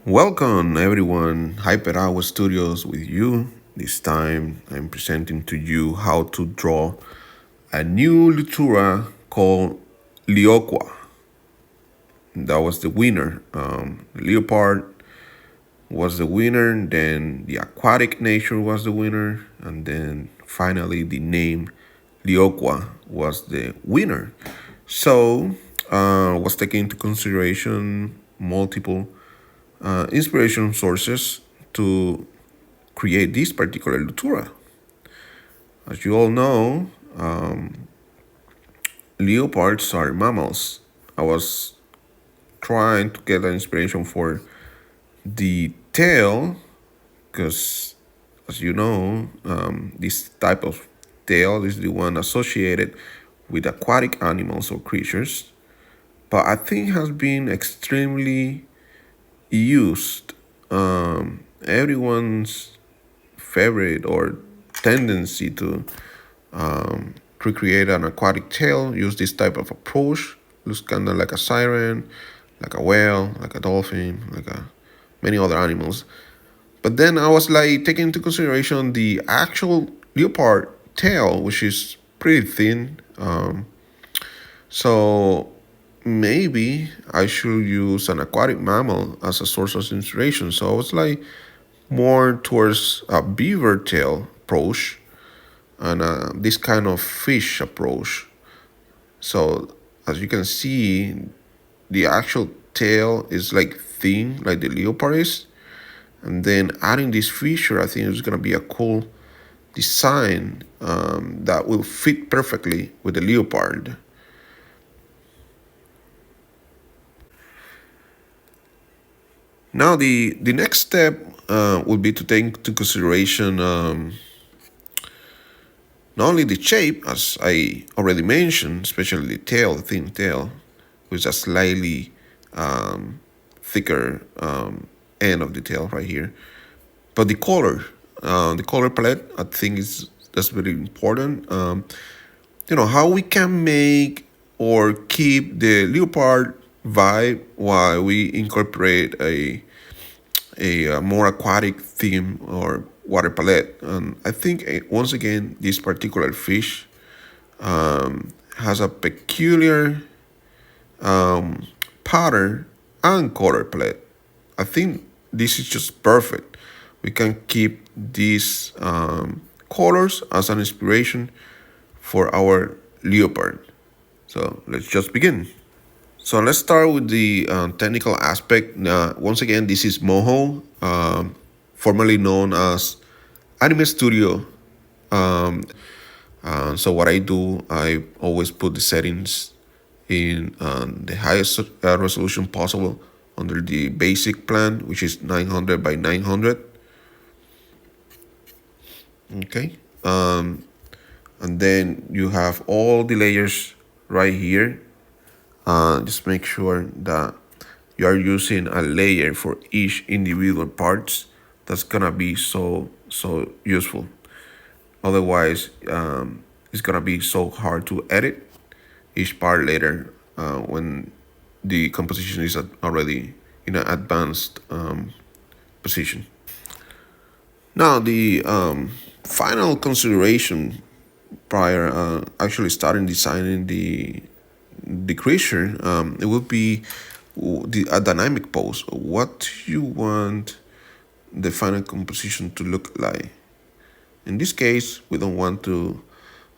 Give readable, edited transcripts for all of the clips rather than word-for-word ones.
Welcome everyone, Hyper Studios with you. This time I'm presenting to you how to draw a new Lutura called Leoqua. That was the winner. Leopard was the winner, then the aquatic nature was the winner, and then finally the name Leoqua was the winner. So was taken into consideration multiple inspiration sources to create this particular Lutura. As you all know, leopards are mammals. I was trying to get an inspiration for the tail because, as you know, this type of tail is the one associated with aquatic animals or creatures, but I think has been extremely used. Everyone's favorite or tendency to recreate an aquatic tail, use this type of approach. Looks kind of like a siren, like a whale, like a dolphin, like many other animals. But then I was like taking into consideration the actual leopard tail, which is pretty thin. So maybe I should use an aquatic mammal as a source of inspiration. So I was like more towards a beaver tail approach and this kind of fish approach. So as you can see, the actual tail is like thin, like the leopard is. And then adding this feature, I think is gonna be a cool design that will fit perfectly with the leopard. Now the next step will be to take into consideration not only the shape, as I already mentioned, especially the tail, the thin tail, with a slightly thicker end of the tail right here, but the color palette, I think is that's very important. How we can make or keep the leopard vibe while we incorporate a more aquatic theme or water palette. And I think once again, this particular fish has a peculiar pattern and color palette. I think this is just perfect. We can keep these colors as an inspiration for our leopard. So let's just begin. So let's start with the technical aspect. Once again, this is Moho, formerly known as Anime Studio. So what I do, I always put the settings in the highest resolution possible under the basic plan, which is 900 by 900. Okay. And then you have all the layers right here. Just make sure that you are using a layer for each individual parts. That's gonna be so useful. Otherwise, it's gonna be so hard to edit each part later when the composition is already in an advanced position. Now, the final consideration prior actually starting designing the creature, it would be a dynamic pose. What you want the final composition to look like. In this case, we don't want to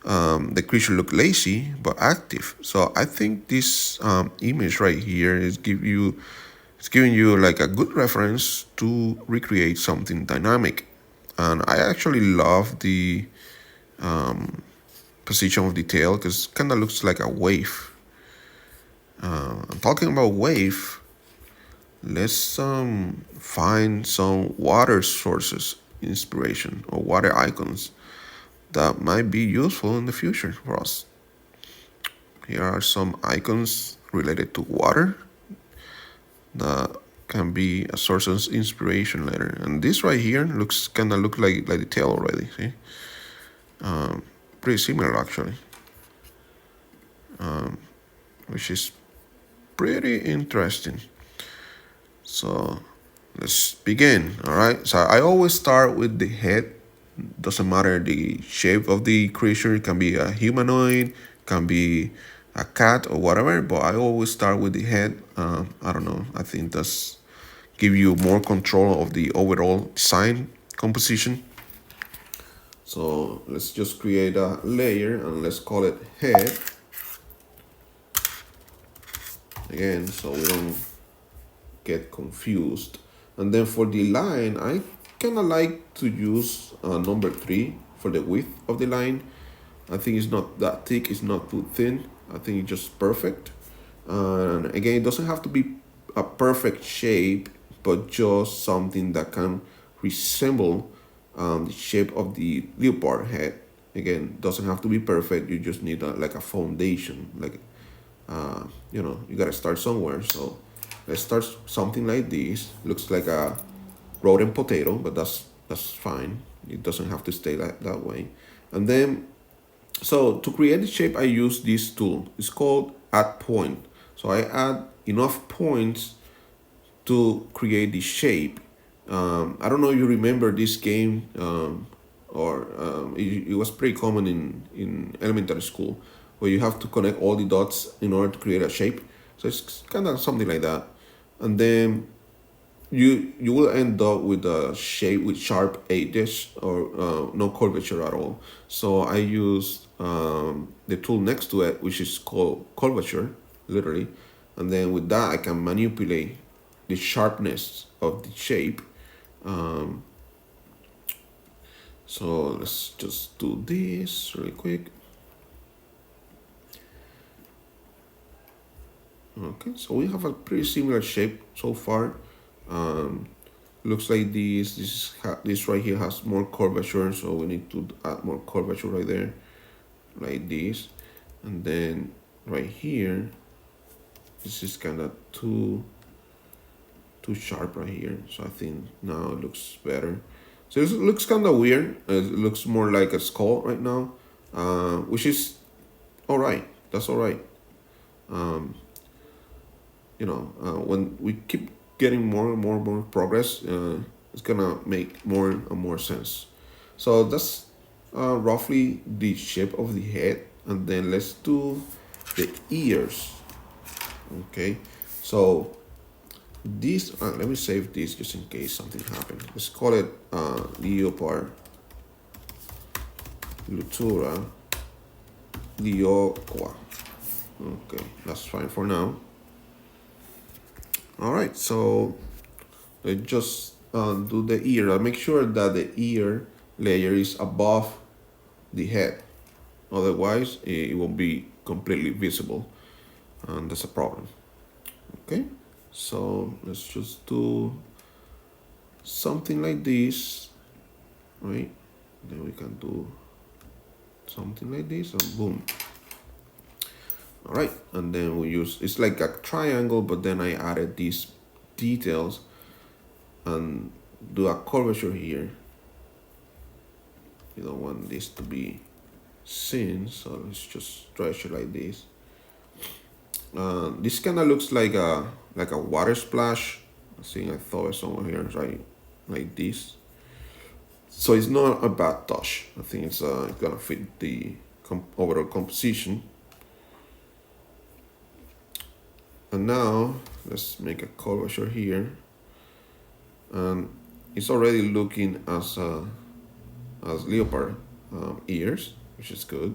the creature look lazy but active. So I think this image right here it's giving you like a good reference to recreate something dynamic. And I actually love the position of the tail because it kind of looks like a wave. I'm talking about wave. Let's find some water sources inspiration or water icons that might be useful in the future for us. Here are some icons related to water that can be a source of inspiration later. And this right here looks kind of look like the tail already. See, pretty similar actually, which is pretty interesting. So let's begin. All right, so I always start with the head. Doesn't matter the shape of the creature. It can be a humanoid, can be a cat or whatever, but I always start with the head. I don't know, I think that's give you more control of the overall design composition. So let's just create a layer and let's call it head again, so we don't get confused. And then for the line, I kind of like to use number 3 for the width of the line. I think it's not that thick, it's not too thin. I think it's just perfect. And again, it doesn't have to be a perfect shape, but just something that can resemble the shape of the leopard head. Again, doesn't have to be perfect. You just need like a foundation, like you gotta start somewhere. So let's start something like this. Looks like a rotten potato, but that's fine. It doesn't have to stay that way. And then, so to create the shape, I use this tool. It's called add point. So I add enough points to create the shape. I don't know if you remember this game, it was pretty common in elementary school, where you have to connect all the dots in order to create a shape. So it's kind of something like that. And then you will end up with a shape with sharp edges or no curvature at all. So I use the tool next to it, which is called curvature, literally. And then with that, I can manipulate the sharpness of the shape. So let's just do this really quick. Okay, so we have a pretty similar shape so far. Looks like this right here has more curvature, so we need to add more curvature right there, like this. And then right here, this is kind of too sharp right here, so I think now it looks better. So it looks kind of weird. It looks more like a skull right now, which is all right. That's all right. When we keep getting more and more progress, it's gonna make more and more sense. So that's roughly the shape of the head, and then let's do the ears. Okay, so this let me save this just in case something happened. Let's call it Leopard Lutura Leoqua. Okay, that's fine for now. All right, so let's just do the ear. I'll make sure that the ear layer is above the head. Otherwise, it won't be completely visible, and that's a problem. Okay, so let's just do something like this, right? Then we can do something like this, and boom. All right, and then we use, it's like a triangle, but then I added these details and do a curvature here. You don't want this to be seen, so let's just stretch it like this. This kind of looks like a water splash. I think I thought it somewhere here, right? Like this. So it's not a bad touch. I think it's gonna fit the overall composition. And now let's make a curvature here, and it's already looking as leopard ears, which is good.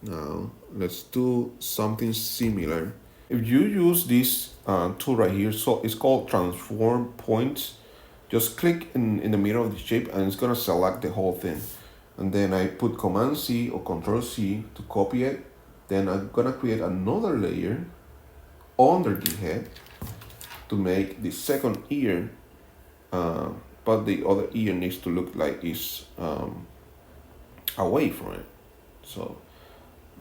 Now let's do something similar. If you use this tool right here, so it's called transform points, just click in the middle of the shape and it's gonna select the whole thing. And then I put Command C or Control C to copy it. Then I'm gonna create another layer under the head to make the second ear, but the other ear needs to look like it's away from it. So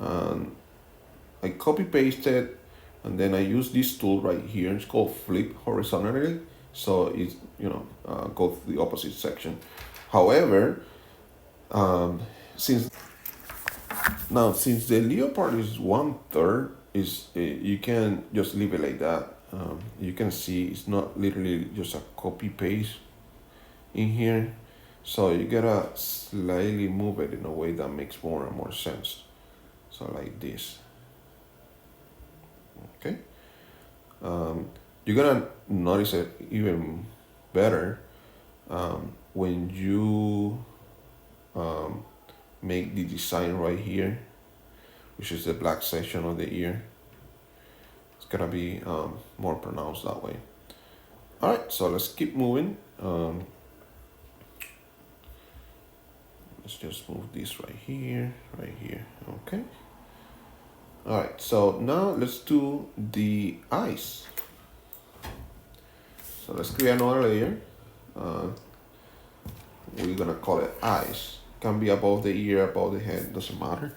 I copy paste it, and then I use this tool right here. It's called flip horizontally, so it's go to the opposite section. However, since the leopard is 1/3, is you can just leave it like that. You can see it's not literally just a copy paste in here. So you gotta slightly move it in a way that makes more and more sense. So like this, okay? You're gonna notice it even better when you make the design right here, which is the black section of the ear. It's gonna be more pronounced that way. All right, so let's keep moving. Let's just move this right here, okay? All right, so now let's do the eyes. So let's create another layer. We're gonna call it eyes. Can be above the ear, above the head, doesn't matter.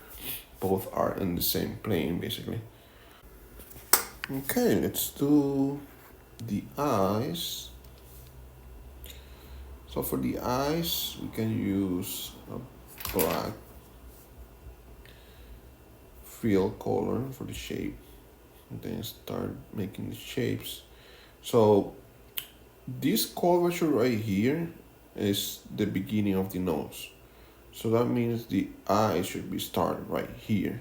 Both are in the same plane, basically. Okay, let's do the eyes. So for the eyes, we can use a black fill color for the shape. And then start making the shapes. So this curvature right here is the beginning of the nose. So that means the eye should be started right here.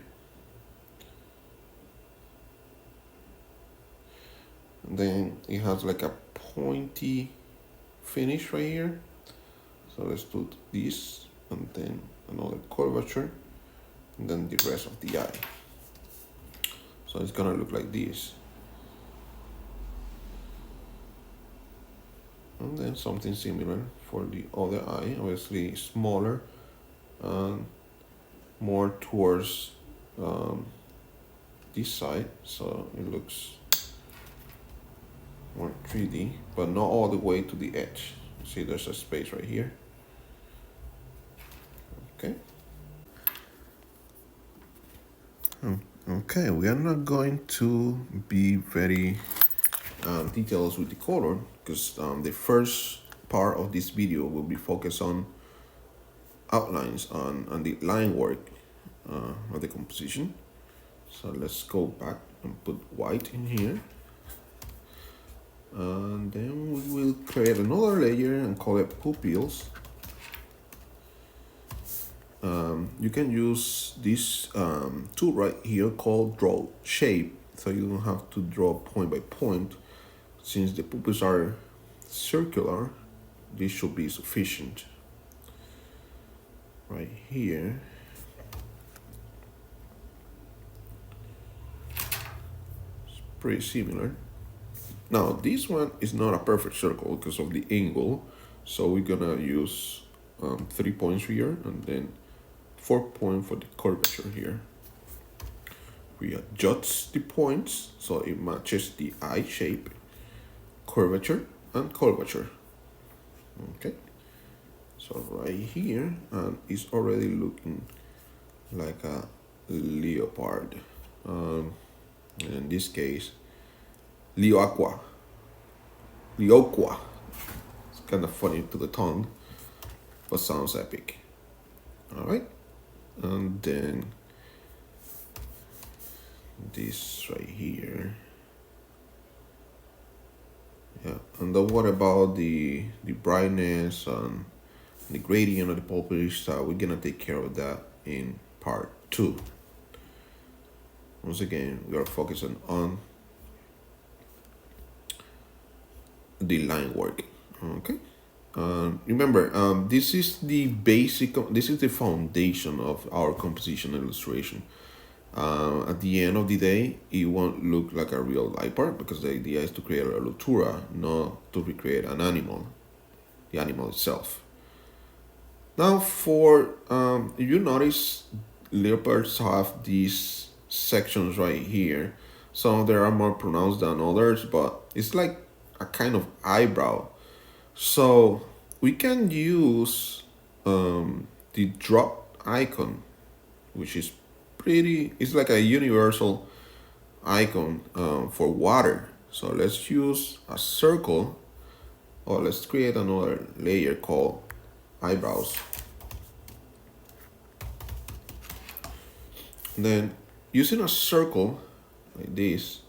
And then it has like a pointy finish right here. So let's do this and then another curvature and then the rest of the eye. So it's gonna look like this. And then something similar for the other eye, obviously smaller and more towards this side, so it looks more 3D, but not all the way to the edge. See, there's a space right here. Okay. Okay, we are not going to be very details with the color because the first part of this video will be focused on outlines on the line work of the composition. So let's go back and put white in here. And then we will create another layer and call it pupils. You can use this tool right here called draw shape, so you don't have to draw point by point. Since the pupils are circular, this should be sufficient. Right here. It's pretty similar. Now this one is not a perfect circle because of the angle, so we're gonna use 3 points here and then 4 points for the curvature here. We adjust the points so it matches the eye shape, curvature, and curvature. Okay, so right here, and it's already looking like a leopard. In this case, Leoqua. It's kind of funny to the tongue, but sounds epic. All right, and then this right here. Yeah, and then what about the brightness and the gradient of the pupils? We're gonna take care of that in part 2. Once again, we are focusing on the line work. Okay. Remember, this is the basic. This is the foundation of our composition illustration. At the end of the day, it won't look like a real light part because the idea is to create a lutura, not to recreate an animal, the animal itself. Now, for if you notice, leopards have these sections right here. Some of them are more pronounced than others, but it's like a kind of eyebrow. So we can use the drop icon, which is it's like a universal icon for water. So let's use a circle, or let's create another layer called eyebrows. And then using a circle like this,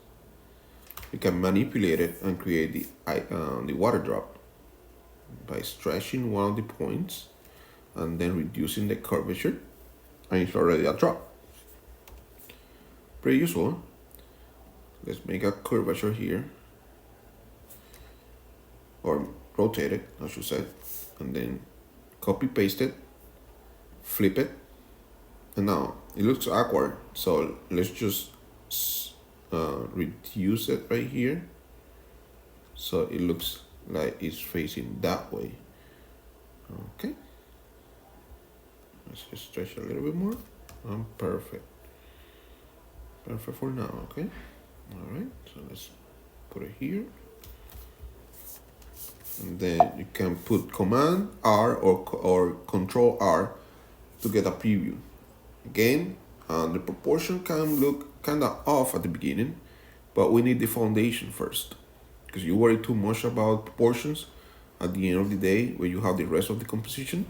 You can manipulate it and create the water drop by stretching one of the points and then reducing the curvature, and it's already a drop. Pretty useful. Let's make a curvature here, or rotate it, I should say, and then copy paste it, flip it, and now it looks awkward. So let's just reduce it right here, so it looks like it's facing that way. Okay. Let's just stretch a little bit more. Perfect. Perfect for now. Okay. All right. So let's put it here. And then you can put Command R or Control R to get a preview. Again, the proportion can look kind of off at the beginning, but we need the foundation first, because you worry too much about proportions. At the end of the day, when you have the rest of the composition,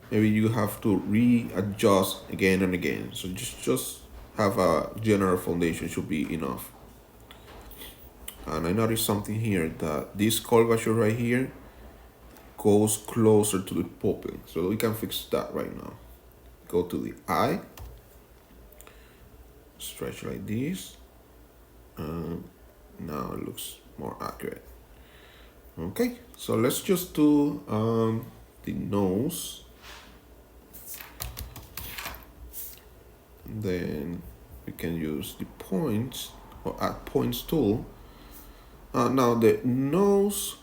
maybe you have to readjust again and again. So just have a general foundation should be enough. And I noticed something here, that this curvature right here goes closer to the pupil. So we can fix that right now. Go to the eye, stretch like this, and now it looks more accurate. Okay, so let's just do the nose. And then we can use the points or add points tool. Now the nose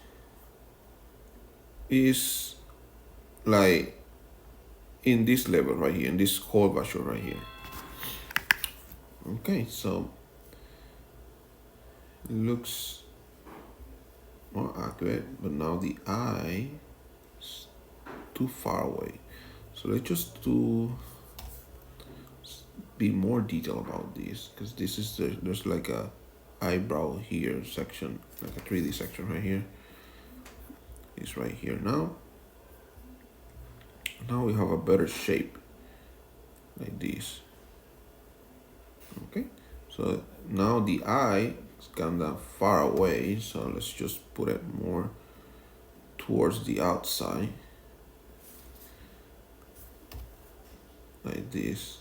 is like in this level right here, in this curvature right here. Okay, so it looks more accurate, but now the eye is too far away. So let's just be more detailed about this, because this is there's like a eyebrow here section, like a 3D section right here. It's right here now. Now we have a better shape like this. Okay, so now the eye is kind of far away, so let's just put it more towards the outside like this.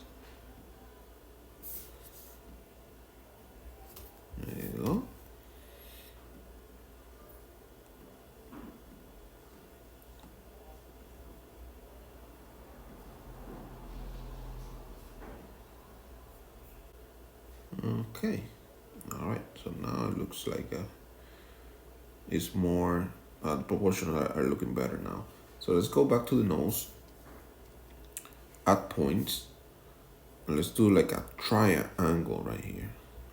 There you go. Okay, all right, so now it looks like it's more, the proportions are looking better now. So let's go back to the nose, add points, and let's do like a triangle right here,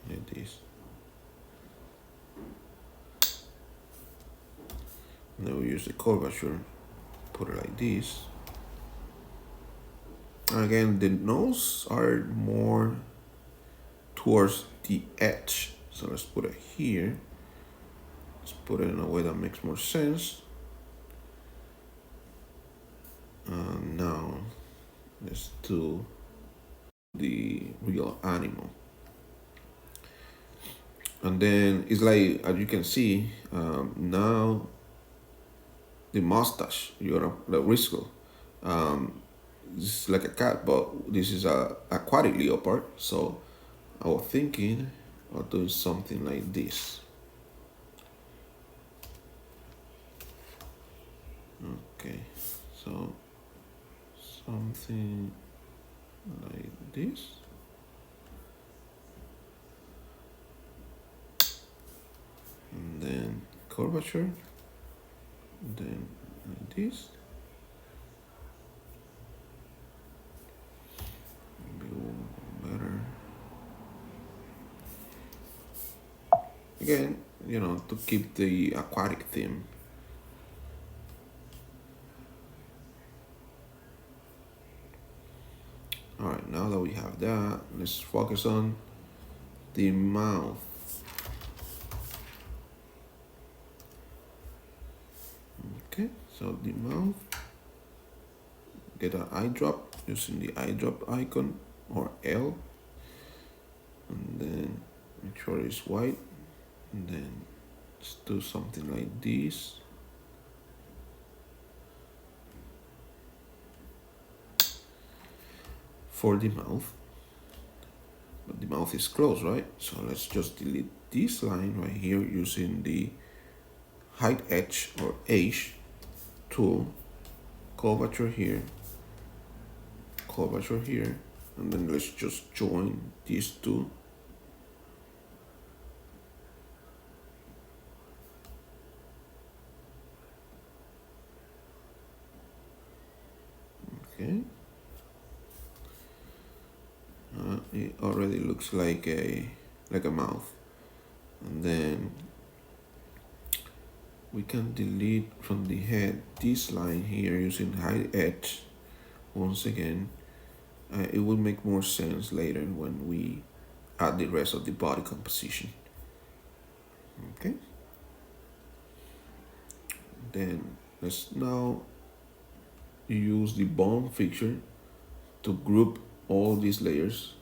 like this. And then we use the curvature, put it like this. And again, the nose are more towards the edge. So let's put it here. Let's put it in a way that makes more sense. Now let's do the real animal. And then it's like, as you can see, now the mustache, the whisker, this is like a cat, but this is a aquatic leopard. So I was thinking of doing something like this. Okay, so something like this. And then curvature, and then like this. Maybe a little better. Again, to keep the aquatic theme. All right, now that we have that, let's focus on the mouth. Okay, so the mouth, get an eye drop using the eye drop icon or L, and then make sure it's white. And then let's do something like this. For the mouth. But the mouth is closed, right? So let's just delete this line right here using the height edge or edge tool, curvature here, and then let's just join these two. Okay. It already looks like a mouth, and then we can delete from the head this line here using height edge. Once again, it will make more sense later when we add the rest of the body composition. Okay. Then let's now use the bone fixture to group all these layers,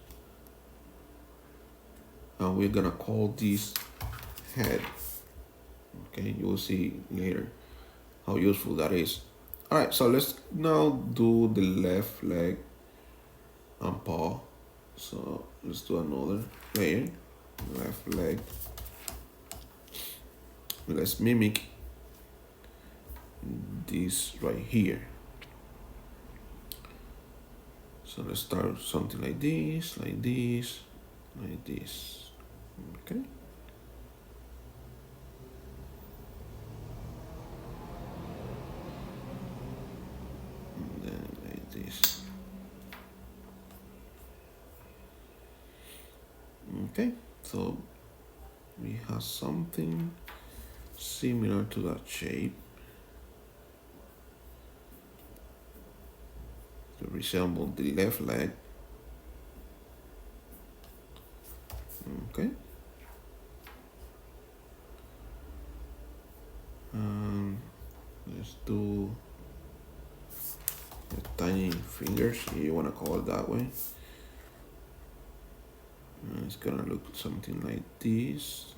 and we're gonna call this head. Okay, you will see later how useful that is. All right, so let's now do the left leg and paw. So let's do another layer, left leg. Let's mimic this right here. So let's start something like this, like this, like this. Okay. And then like this. Okay, so we have something similar to that shape to resemble the left leg. Okay. Let's do the tiny fingers, if you want to call it that way. It's gonna look something like this.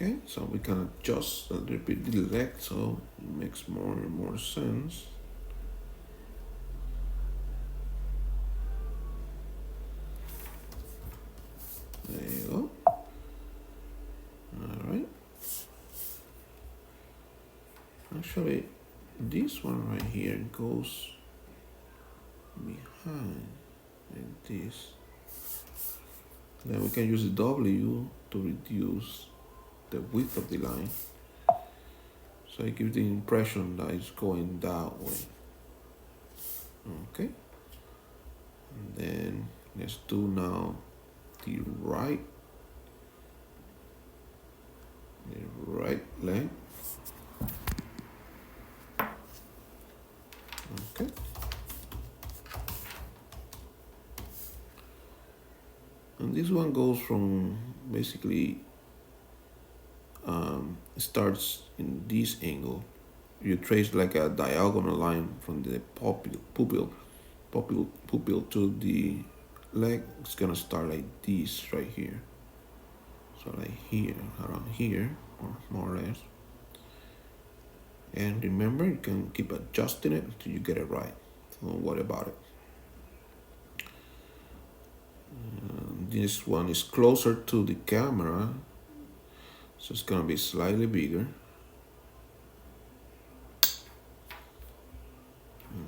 Okay, so we can adjust a little bit the leg so it makes more and more sense. There you go. All right. Actually, this one right here goes behind like this. Then we can use the W to reduce the width of the line. So it gives the impression that it's going that way. Okay. And then let's do now the right leg. Okay. And this one goes from basically starts in this angle. You trace like a diagonal line from the pupil to the leg. It's gonna start like this right here. So like here, around here, or more or less. And remember, you can keep adjusting it until you get it right. So don't worry about it. This one is closer to the camera, so it's gonna be slightly bigger.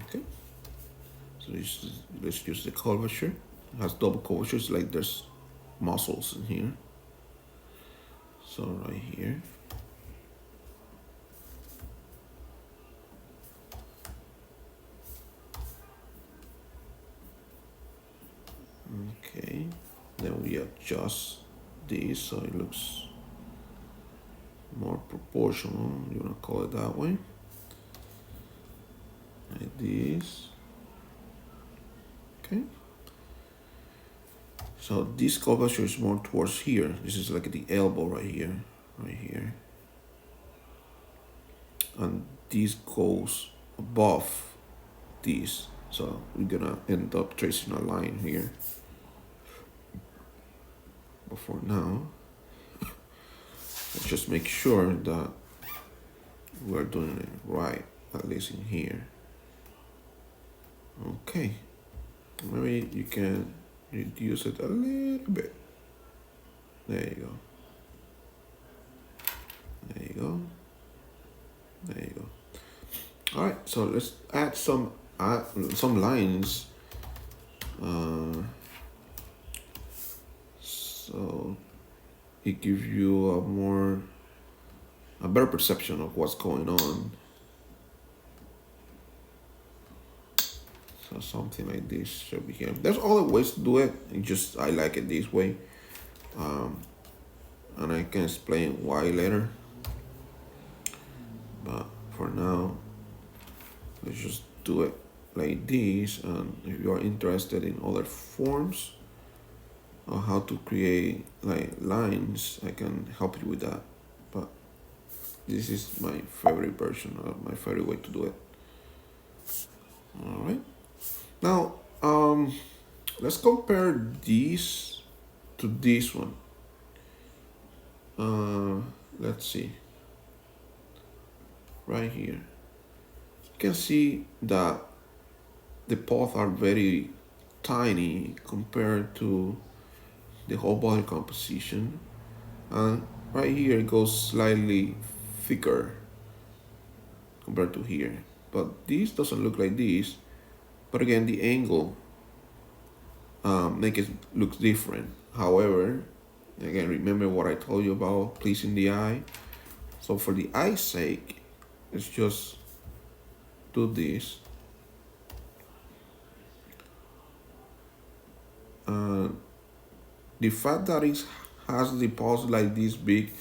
Okay. So let's use the curvature. It has double curvatures, like there's muscles in here. So right here. Okay. Then we adjust this so it looks more proportional, you wanna call it that way, like this. Okay. So this curvature is more towards here. This is like the elbow right here, and this goes above this. So we're gonna end up tracing a line here. But for now, let's just make sure that we're doing it right, at least in here. Okay, maybe you can reduce it a little bit. There you go. There you go. There you go. All right, so let's add some lines. So it gives you a better perception of what's going on. So something like this should be here. There's other ways to do it. I like it this way, and I can explain why later. But for now, let's just do it like this. And if you are interested in other forms or how to create like lines, I can help you with that. But this is my favorite version, of my favorite way to do it. All right. Now, let's compare this to this one. Let's see. Right here, you can see that the paws are very tiny compared to the whole body composition, and right here it goes slightly thicker compared to here. But this doesn't look like this. But again, the angle make it look different. However, again, remember what I told you about pleasing the eye. So for the eye's sake, let's just do this. The fact that it has the paws like this big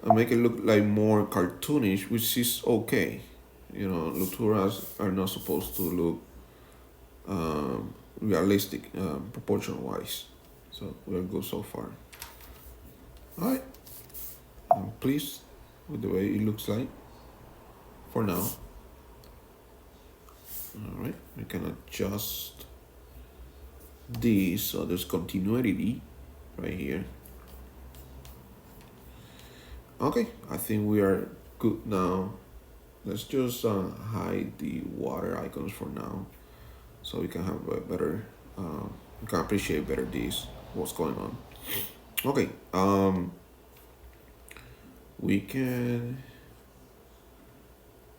make it look like more cartoonish, which is okay. You know, Luturas are not supposed to look realistic, proportion wise. So we'll go so far. All right, I'm pleased with the way it looks like for now. All right, we can adjust this so there's continuity right here. Okay, I think we are good now. Let's just hide the water icons for now, so we can have a better, we can appreciate better what's going on. Okay, we can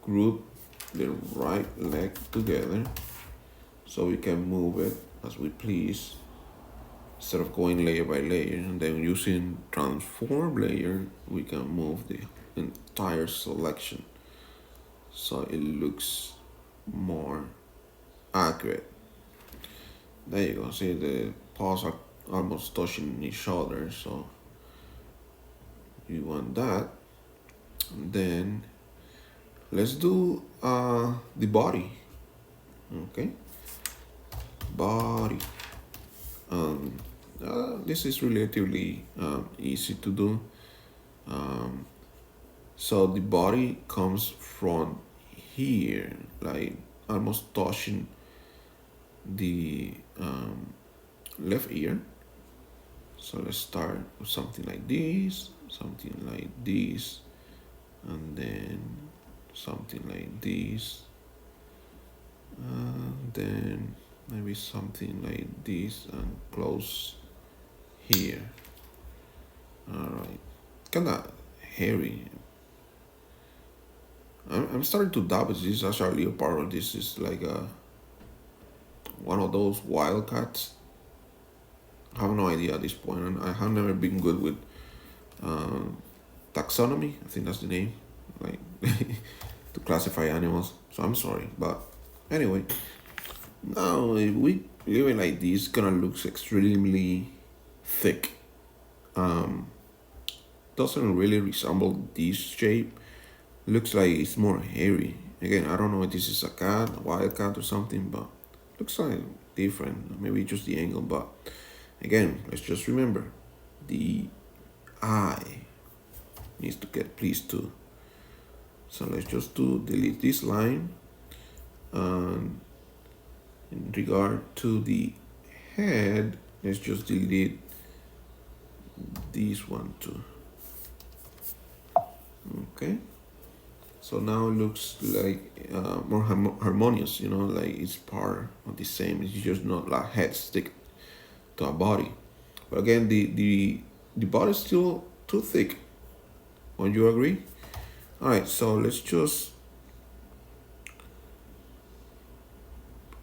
group the right leg together, so we can move it as we please, instead of going layer by layer. And then using transform layer, we can move the entire selection so it looks more accurate. There you go. See, the paws are almost touching each other, so you want that. And then let's do the body. Okay, body. This is relatively easy to do. So the body comes from here, like almost touching the left ear. So let's start with something like this, and then something like this, and then maybe something like this and close here. All right, kind of hairy. I'm starting to doubt if this is actually a leopard or this is like one of those wildcats. I have no idea at this point, and I have never been good with taxonomy. I think that's the name, like to classify animals. So I'm sorry, but anyway, now if we leave it like this, it's gonna look extremely thick. doesn't really resemble this shape. Looks like it's more hairy. Again, I don't know if this is a cat, a wild cat or something, but looks like different. Maybe just the angle, but again, let's just remember the eye needs to get pleased too. So let's just delete this line, and in regard to the head, let's just delete this one too. Okay, so now it looks like more harmonious, you know, like it's part of the same. It's just not like head stick to a body. But again, the body is still too thick. Won't you agree? All right, so let's just,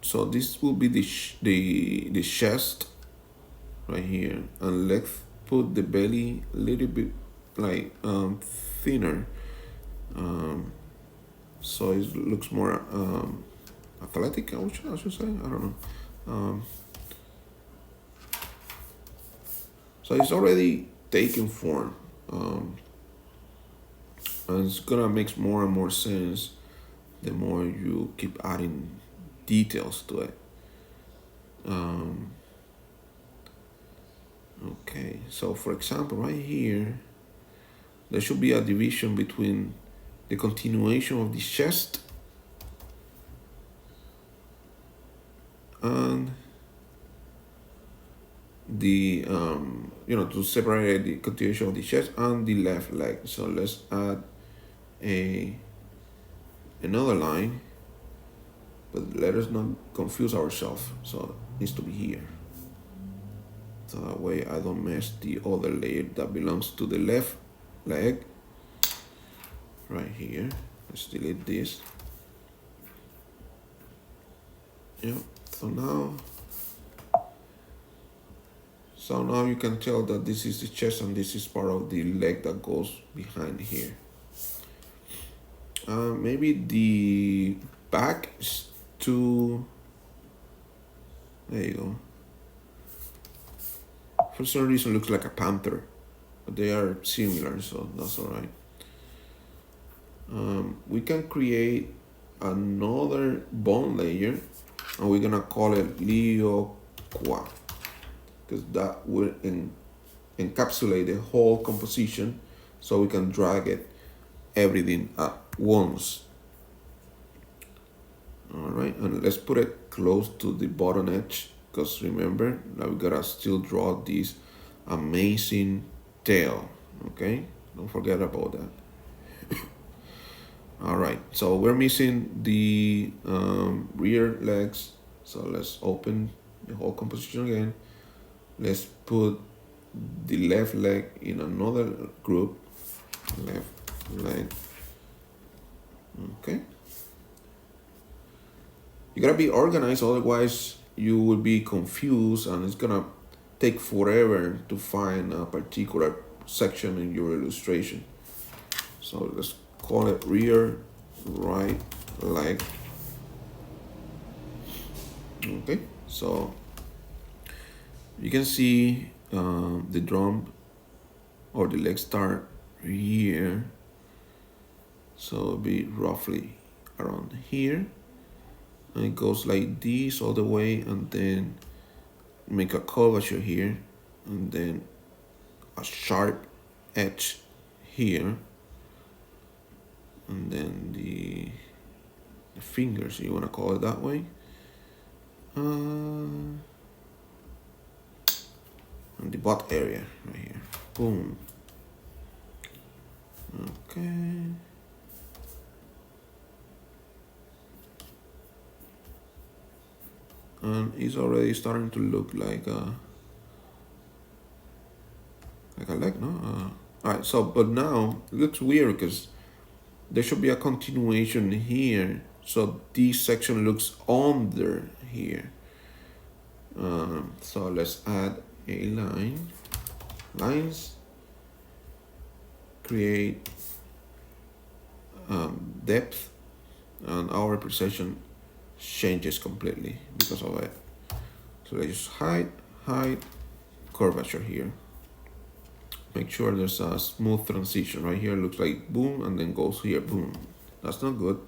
so this will be the chest right here, and let's put the belly a little bit like thinner, so it looks more athletic. I should say. I don't know. So it's already taking form, and it's gonna make more and more sense the more you keep adding details to it. Okay, so for example, right here, there should be a division between the continuation of the chest and the to separate the continuation of the chest and the left leg. So let's add another line, but let us not confuse ourselves. So it needs to be here. So that way I don't mess the other layer that belongs to the left leg right here. Let's delete this. Yeah, so now you can tell that this is the chest and this is part of the leg that goes behind here. Maybe the back is too, there you go. For some reason it looks like a panther, but they are similar, so that's all right. We can create another bone layer, and we're gonna call it Leoqua, because that will encapsulate the whole composition, so we can drag it everything at once. All right, and let's put it close to the bottom edge, because remember that we gotta still draw this amazing tail. Okay, don't forget about that. All right, so we're missing the rear legs, so let's open the whole composition again. Let's put the left leg in another group, left leg. Okay, you gotta be organized, otherwise you will be confused and it's gonna take forever to find a particular section in your illustration. So let's call it rear right leg. Okay, so you can see the drum or the leg start here, so it'll be roughly around here, and it goes like this all the way, and then make a curvature here, and then a sharp edge here, and then the fingers, you want to call it that way, and the butt area right here. Boom. Okay. And it's already starting to look like a leg, no? Alright, so but now it looks weird because there should be a continuation here, so this section looks under here. So let's add a lines, create depth, and our precision changes completely because of it. So let's just hide curvature here. make sure there's a smooth transition. Right here looks like boom and then goes here, boom. That's not good.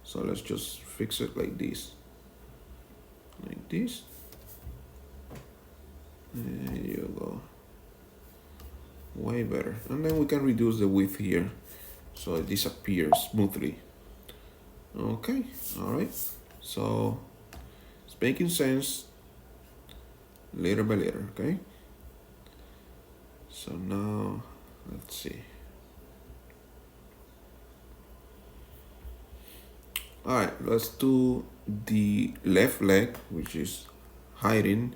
So let's just fix it like this. Like this. There you go. Way better. And then we can reduce the width here so it disappears smoothly. Okay, alright. So it's making sense later by later, okay? So now, let's see. Alright, let's do the left leg, which is hiding,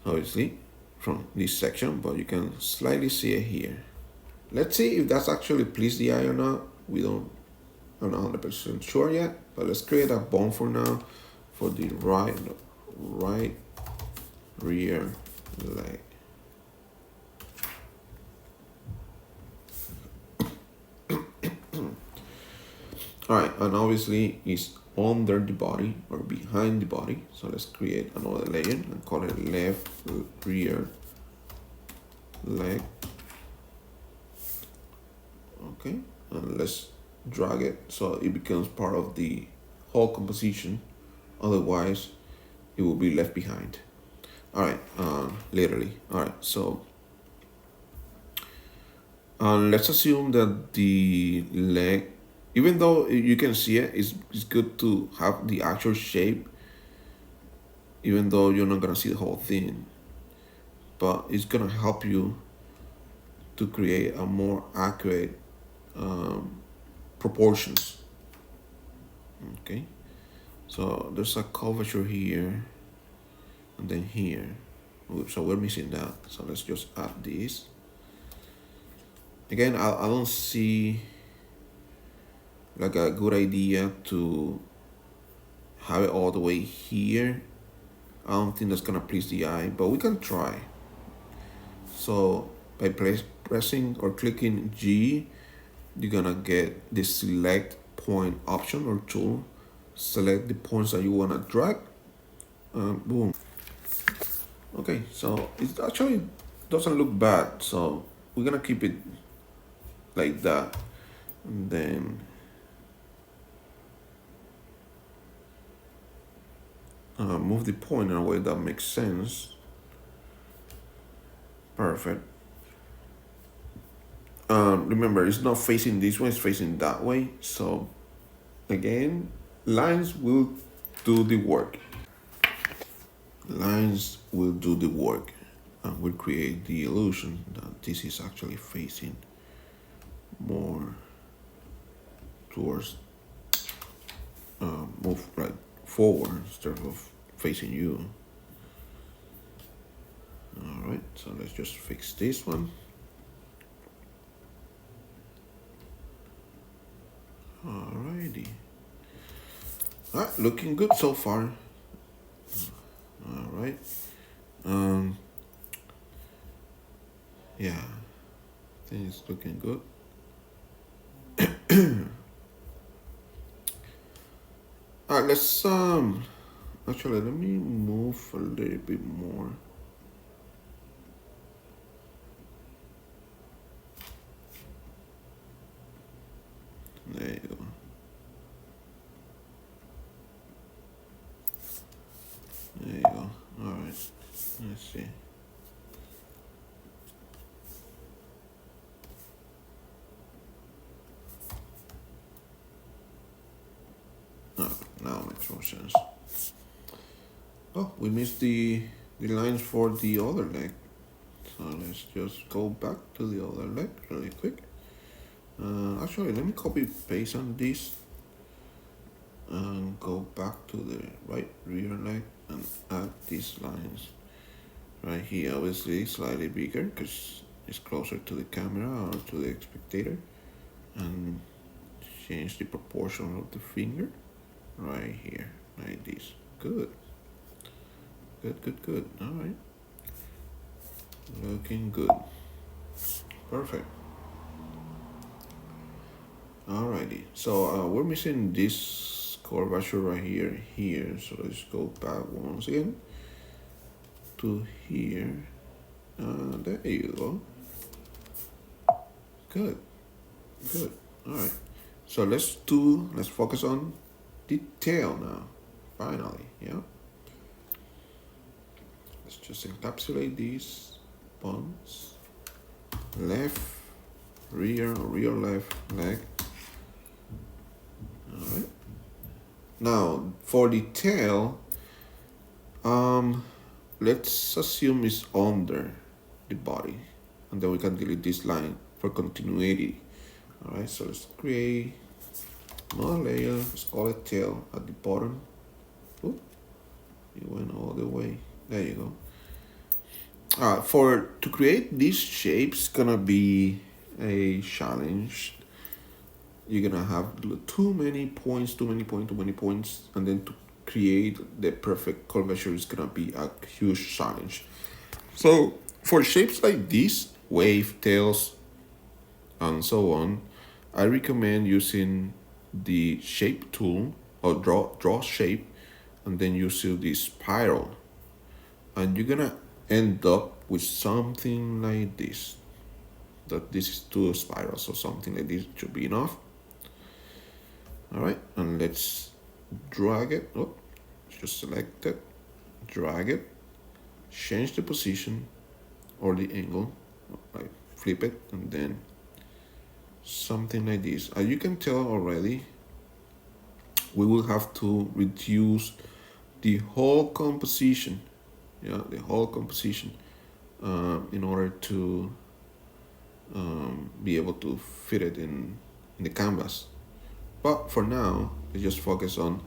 obviously, from this section, but you can slightly see it here. Let's see if that's actually pleased the eye or not. I'm not 100% sure yet, but let's create a bone for now for the right rear leg. Alright, and obviously it's under the body or behind the body. So let's create another layer and call it left rear leg. Okay, and let's drag it so it becomes part of the whole composition. Otherwise, it will be left behind. Alright, literally. Alright, so let's assume that the leg, even though you can see it, it's good to have the actual shape, even though you're not gonna see the whole thing. But it's gonna help you to create a more accurate proportions. Okay, so there's a curvature here and then here. Oops, so we're missing that. So let's just add this. Again, I don't see like a good idea to have it all the way here. I don't think that's gonna please the eye, but we can try. So by pressing or clicking G, you're gonna get the select point option or tool. Select the points that you wanna drag. Boom. Okay, so it actually doesn't look bad. So we're gonna keep it like that, and then move the point in a way that makes sense. Perfect. Remember, it's not facing this way, it's facing that way. So again, lines will do the work. Lines will do the work and will create the illusion that this is actually facing more towards move right forward instead of facing you. Alright, so let's just fix this one. Alrighty. Alright, looking good so far. Alright. Yeah, I think it's looking good. Alright, let's actually let me move a little bit more. There you go. There you go. Alright. Let's see. Oh, now it makes more sense. Oh, we missed the lines for the other leg. So let's just go back to the other leg really quick. Actually, let me copy paste on this and go back to the right rear leg and add these lines right here. Obviously slightly bigger because it's closer to the camera or to the spectator, and change the proportion of the finger right here like this. Good. All right, looking good. Perfect. Alrighty, so we're missing this curvature right here. So let's go back once again to here There you go. Good, good. All right. So let's focus on detail now. Finally, yeah. Let's just encapsulate these bones. Left, rear left leg. All right. Now for the tail, let's assume it's under the body, and then we can delete this line for continuity. All right. So let's create another layer. Let's call it tail at the bottom. Oop, it went all the way. There you go. To create these shapes, gonna be a challenge. You're gonna have too many points, and then to create the perfect curvature is gonna be a huge challenge. So for shapes like this, wave, tails, and so on, I recommend using the shape tool or draw shape, and then use the spiral, and you're gonna end up with something like this. That this is two spirals, so something like this should be enough. All right, and let's drag it. Oh, just select it, drag it, change the position or the angle, like flip it, and then something like this. As you can tell already, we will have to reduce the whole composition, yeah, the whole composition, in order to be able to fit it in the canvas. But for now, let's just focus on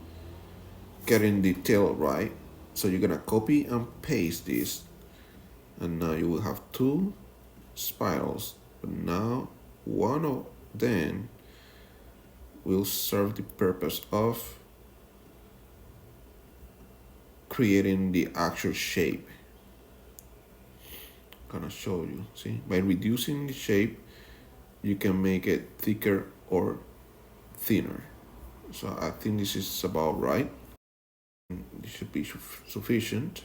getting the tail right. So you're gonna copy and paste this, and now you will have two spirals, but now one of them will serve the purpose of creating the actual shape. I'm gonna show you. See, by reducing the shape, you can make it thicker or thinner. So I think this is about right. This should be sufficient.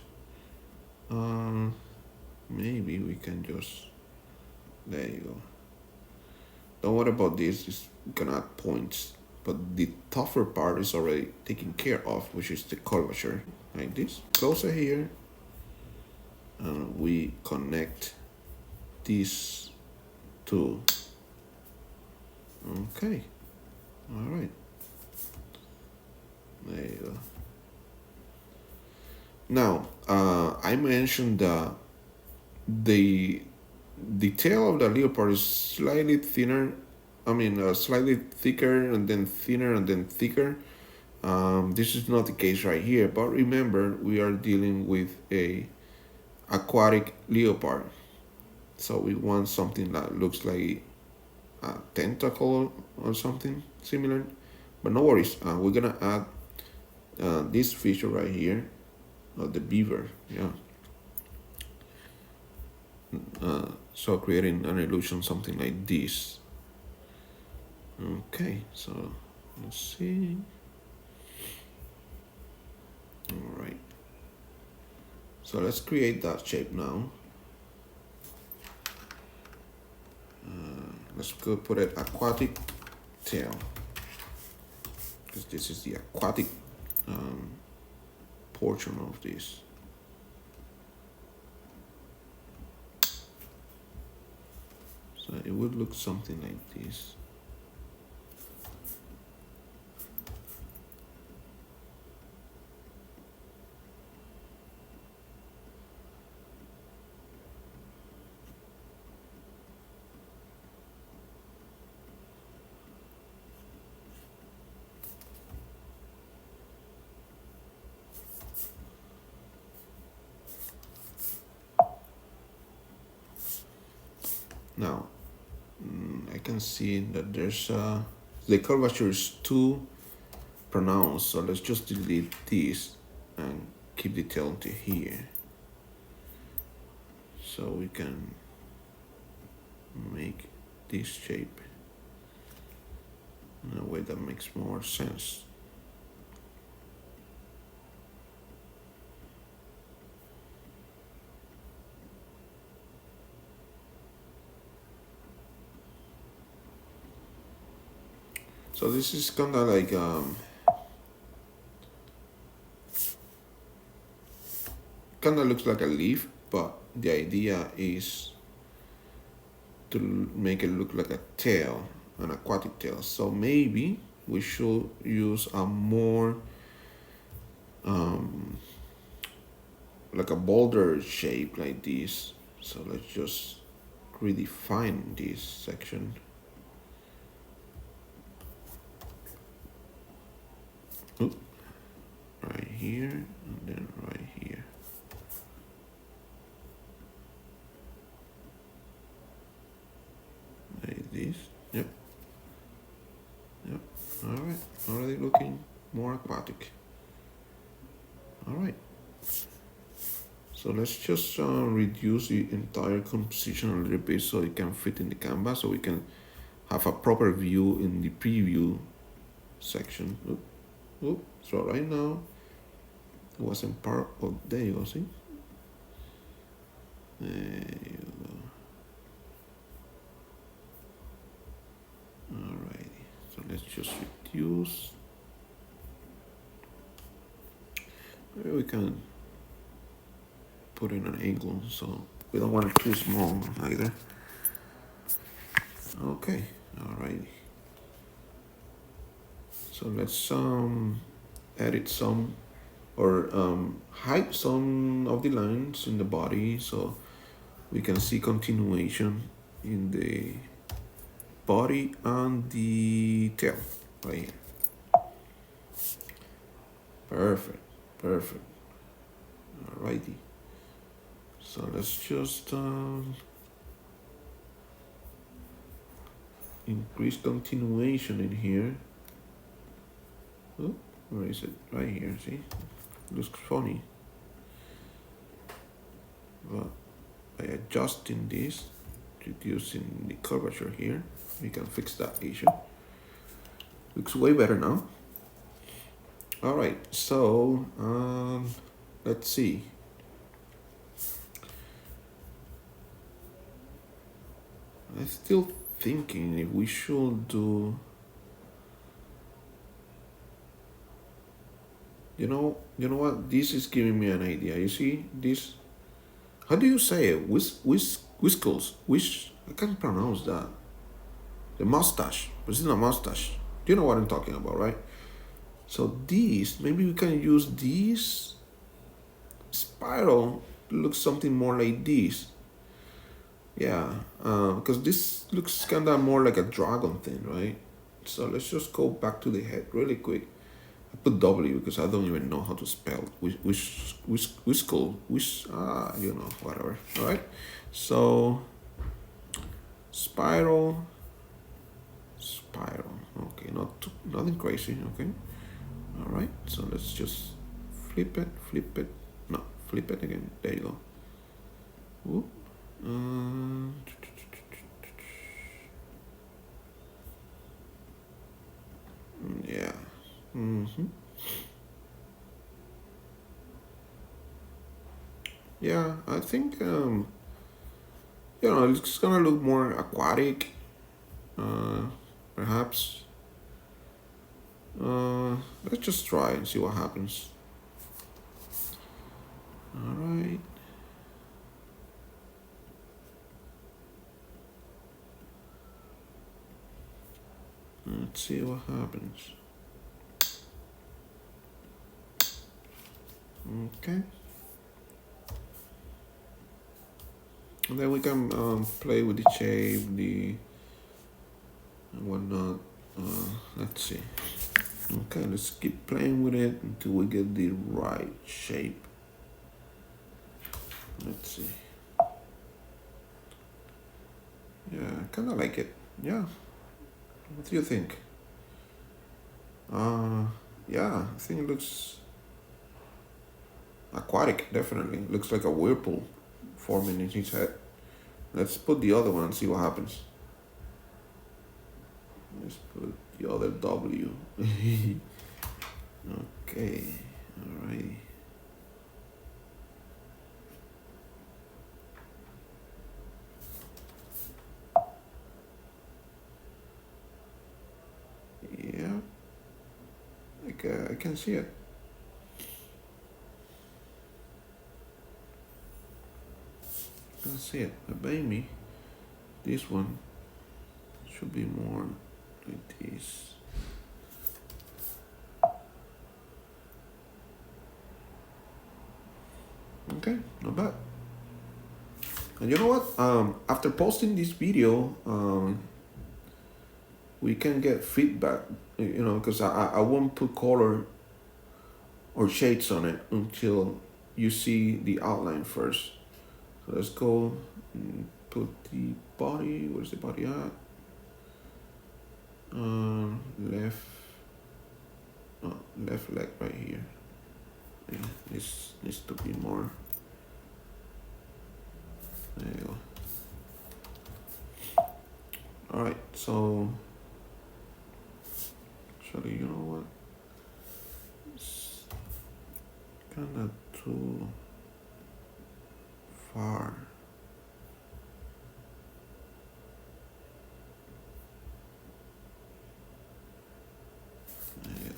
Maybe we can just, there you go. Don't worry about this, it's gonna add points. But the tougher part is already taken care of, which is the curvature, like this. Closer here, and we connect these two. Okay, all right. There you go. Now, I mentioned that the tail of the leopard is slightly thinner. Slightly thicker, and then thinner, and then thicker. This is not the case right here, but remember, we are dealing with a aquatic leopard, so we want something that looks like a tentacle or something similar. But no worries, we're gonna add this feature right here, the beaver, yeah. So creating an illusion something like this. Okay, so let's see. All right. So let's create that shape now. Let's go put it aquatic tail, because this is the aquatic portion of this. So it would look something like this. Now, I can see that there's the curvature is too pronounced, so let's just delete this and keep the tail to here, so we can make this shape in a way that makes more sense. So this is kind of like kind of looks like a leaf, but the idea is to make it look like a tail, an aquatic tail. So maybe we should use a more like a boulder shape like this. So let's just redefine this section. Oop. Right here and then right here. Like this. Yep. Yep. Alright. Already looking more aquatic. Alright. So let's just reduce the entire composition a little bit so it can fit in the canvas, so we can have a proper view in the preview section. Oop. Oop. So right now it wasn't part of, there you go, see? There you go. Alrighty. So let's just reduce. Maybe we can put in an angle so we don't want it too small either. Okay, alrighty. So let's edit some or hide some of the lines in the body so we can see continuation in the body and the tail right here. Perfect, perfect. Alrighty. So let's just increase continuation in here. Oh, where is it? Right here, see? Looks funny. But by adjusting this, reducing the curvature here, we can fix that issue. Looks way better now. Alright, so let's see. I'm still thinking if we should do, you know what? This is giving me an idea. You see this? How do you say it? Whiskles. I can't pronounce that. The mustache. But it's not a mustache. Do you know what I'm talking about, right? So these, maybe we can use this spiral to look something more like this. Yeah, because this looks kind of more like a dragon thing, right? So let's just go back to the head really quick. I put W because I don't even know how to spell whiskle, you know, whatever. All right, so spiral. Okay, nothing crazy. Okay, all right. So let's just flip it. No, flip it again. There you go. Whoop. Yeah. Yeah, I think it's gonna look more aquatic, perhaps. Let's just try and see what happens. All right. Let's see what happens. Okay. And then we can play with the shape, the and whatnot. Let's see. Okay, let's keep playing with it until we get the right shape. Let's see. Yeah, I kind of like it. Yeah. What do you think? Yeah, I think it looks aquatic, definitely. Looks like a whirlpool forming in his head. Let's put the other one and see what happens. Let's put the other W. Okay, alrighty. think I can see it. I can see it. But maybe this one should be more like this. Okay, not bad. And you know what? After posting this video, we can get feedback. You know, because I won't put color or shades on it until you see the outline first. So let's go and put the body. Where's the body at? Left. Oh, left leg right here. Yeah, this needs to be more. There you go. All right, so actually, you know what? It's kind of too far. There you go.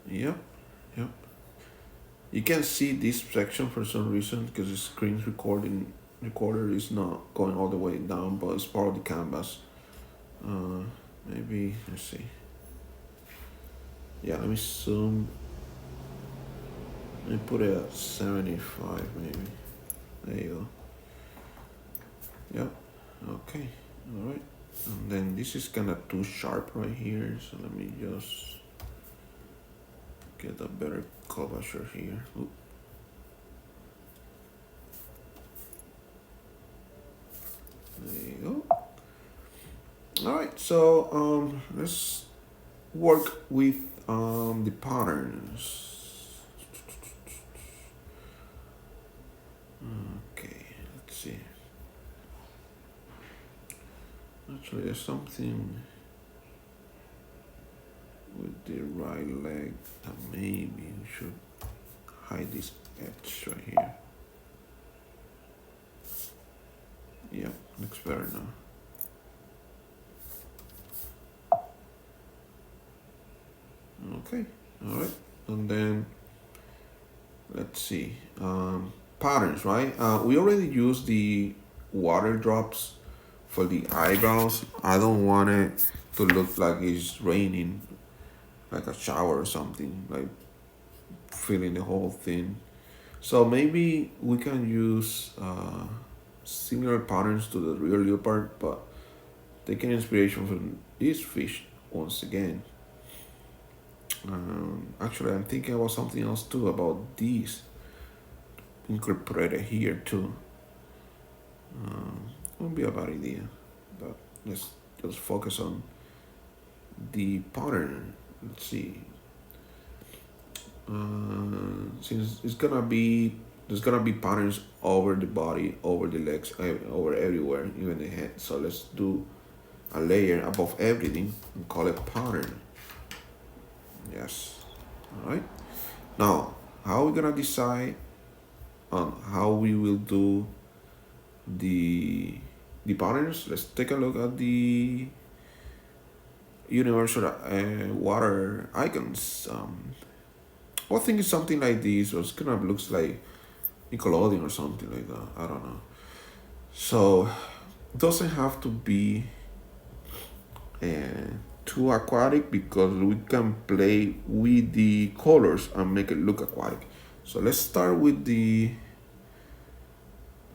Yep, yep. You can see this section for some reason because the screen recorder is not going all the way down, but it's part of the canvas. Maybe let's see. Yeah, let me zoom. Let me put it at 75 maybe. There you go. Yep. Okay. All right. And then this is kind of too sharp right here, so let me just get a better curvature here. Oop. There you go. All right, so let's work with the patterns. Okay, let's see. Actually, there's something with the right leg that maybe we should hide this edge right here. Yeah, looks better now. Okay, all right, and then let's see, patterns, right? We already used the water drops for the eyebrows. I don't want it to look like it's raining, like a shower or something, like filling the whole thing. So maybe we can use similar patterns to the real leopard, but taking inspiration from this fish once again. Actually, I'm thinking about something else too, about these incorporated here too. Won't be a bad idea, but let's just focus on the pattern. Let's see. Since there's gonna be patterns over the body, over the legs, over everywhere, even the head. So let's do a layer above everything and call it pattern. Yes. All right. Now, how are we gonna decide on how we will do the patterns? Let's take a look at the universal water icons. I think it's something like this, or it's kind of looks like Nickelodeon or something like that. I don't know. So, it doesn't have to be too aquatic because we can play with the colors and make it look aquatic. So let's start with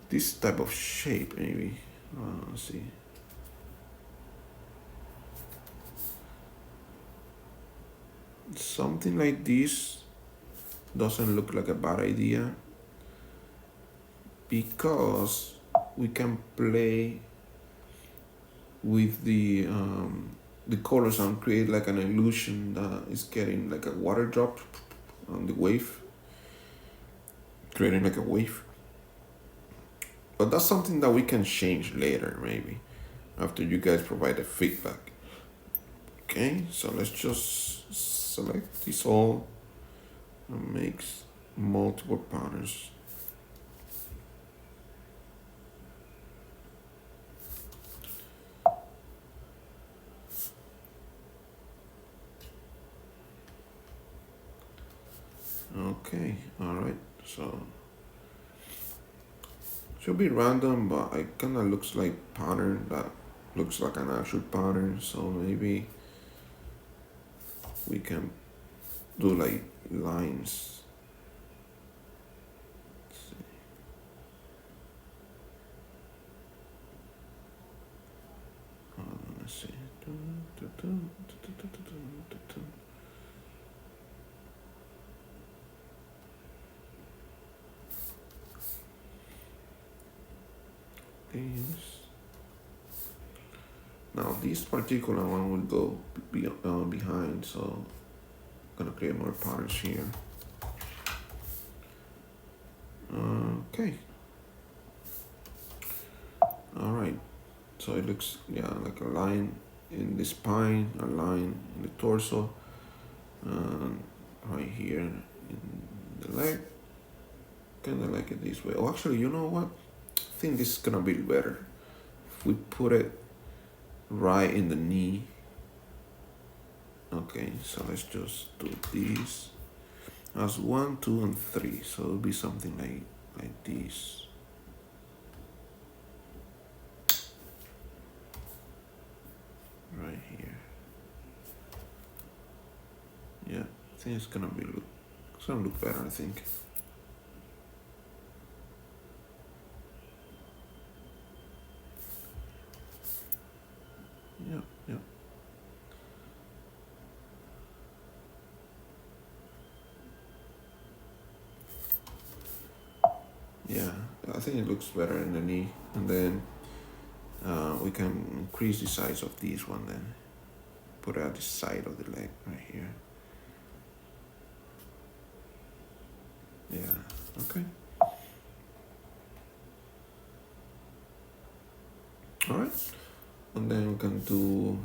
this type of shape maybe. Let's see. Something like this doesn't look like a bad idea because we can play with the colors and create like an illusion that is getting like a water drop on the wave, creating like a wave. But that's something that we can change later, maybe after you guys provide the feedback. Okay, so let's just select this all and makes multiple patterns. Okay, all right, so should be random, but it kind of looks like pattern that looks like an actual pattern, so maybe we can do like lines. Let's see. These. Now this particular one will go behind, so I'm gonna create more patterns here. Okay. All right. So it looks, yeah, like a line in the spine, a line in the torso, right here in the leg. Kind of like it this way. Oh, actually, you know what? I think this is gonna be better. If we put it right in the knee. Okay, so let's just do this as 1, 2, and 3. So it'll be something like this. Right here. Yeah, I think it's gonna look better, I think. Yeah, yeah. Yeah, I think it looks better in the knee, and then we can increase the size of this one then. Put it at the side of the leg right here. Yeah, okay. All right, and then we can do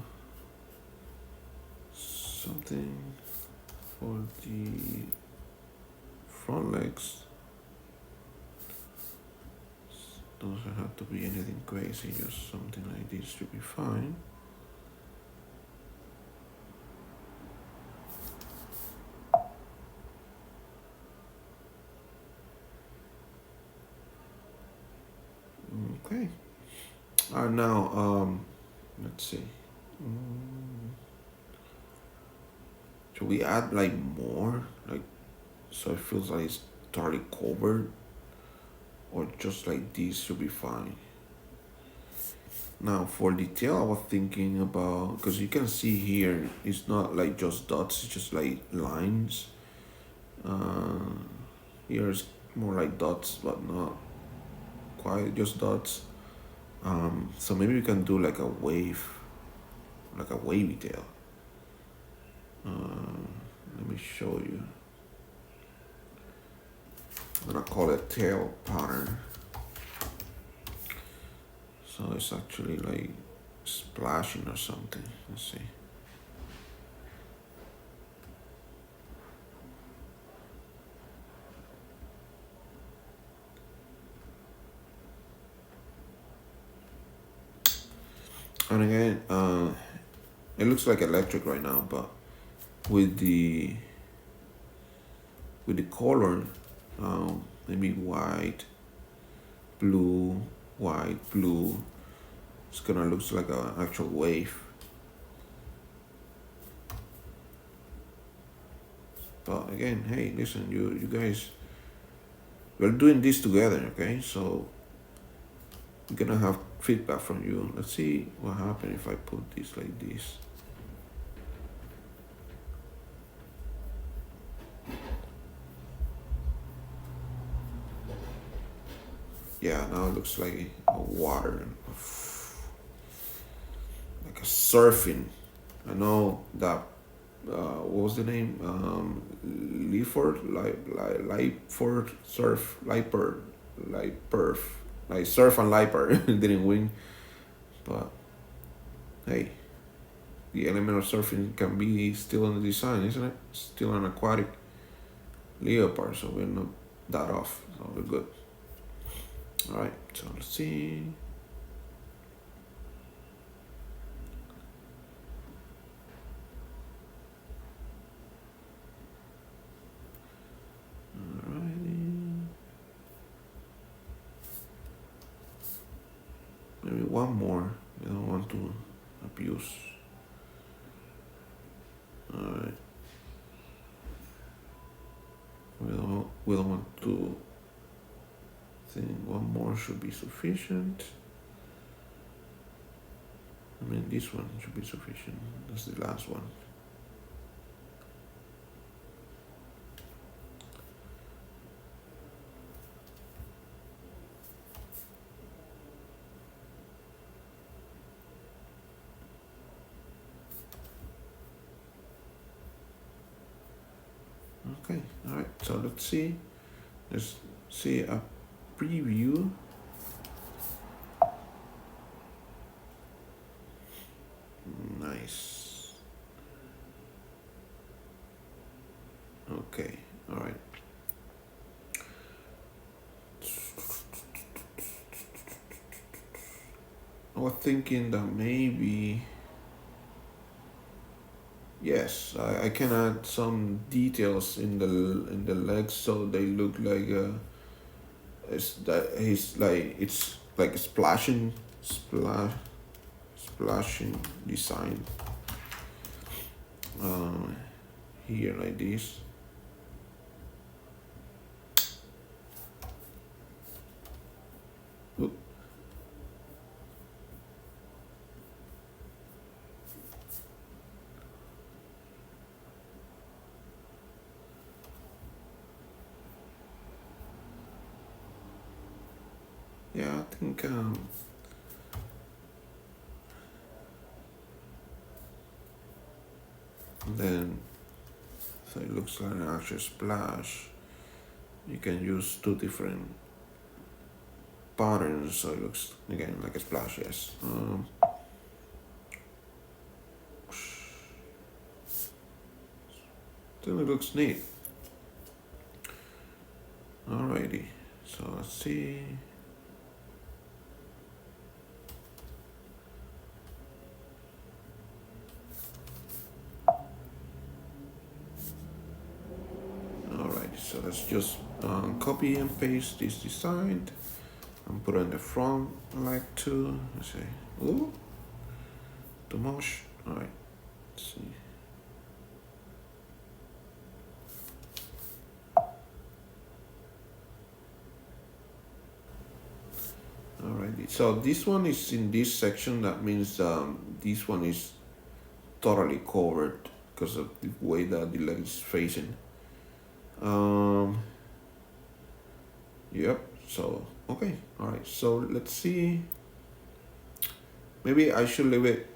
something for the front legs. Doesn't have to be anything crazy, just something like this should be fine. Okay. Now, let's see. Should we add like more, like so it feels like it's totally covered, or just like this should be fine? Now for detail, I was thinking about, because you can see here, it's not like just dots, it's just like lines. Here's more like dots, but not quite just dots. So maybe we can do like a wave, like a wavy tail. Let me show you. I'm gonna call it tail pattern. So it's actually like splashing or something. Let's see. And again, it looks like electric right now, but with the color, maybe white, blue, white, blue, it's gonna look like an actual wave. But again, hey, listen, you guys, we're doing this together, okay? So we're gonna have feedback from you. Let's see what happens if I put this like this. Yeah, now it looks like a water, like a surfing. I know that. What was the name? Leaford, Lightford, Surf, Lightper, Lightperf, like Surf and Lightper didn't win, but hey, the element of surfing can be still in the design, isn't it? Still an aquatic leopard, so we're not that off. So we're good. All right, so let's see. Alrighty. Maybe one more. We don't want to abuse. Alright. We don't want to think one more should be sufficient. I mean, this one should be sufficient. That's the last one. Okay, all right, so let's see. Let's see a preview. Nice. Okay, all right. I was thinking that maybe, yes, I can add some details in the legs so they look like it's like a splashing design here like this. Oop. Yeah, I think then so it looks like an actual splash. You can use two different patterns, so it looks again like a splash. Yes. Still, it looks neat. Alrighty, so let's see. Alright, so let's just copy and paste this design and put on the front like two. Let's see. Ooh, too much. Alright, let's see. Alrighty, so this one is in this section. That means this one is totally covered because of the way that the leg is facing. Yep, so okay, all right, so let's see. Maybe I should leave it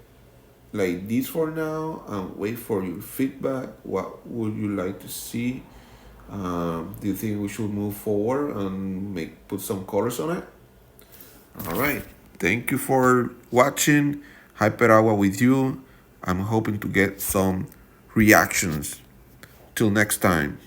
like this for now and wait for your feedback. What would you like to see? Do you think we should move forward and put some colors on it? All right, thank you for watching Hyperagua with you. I'm hoping to get some reactions. Till next time.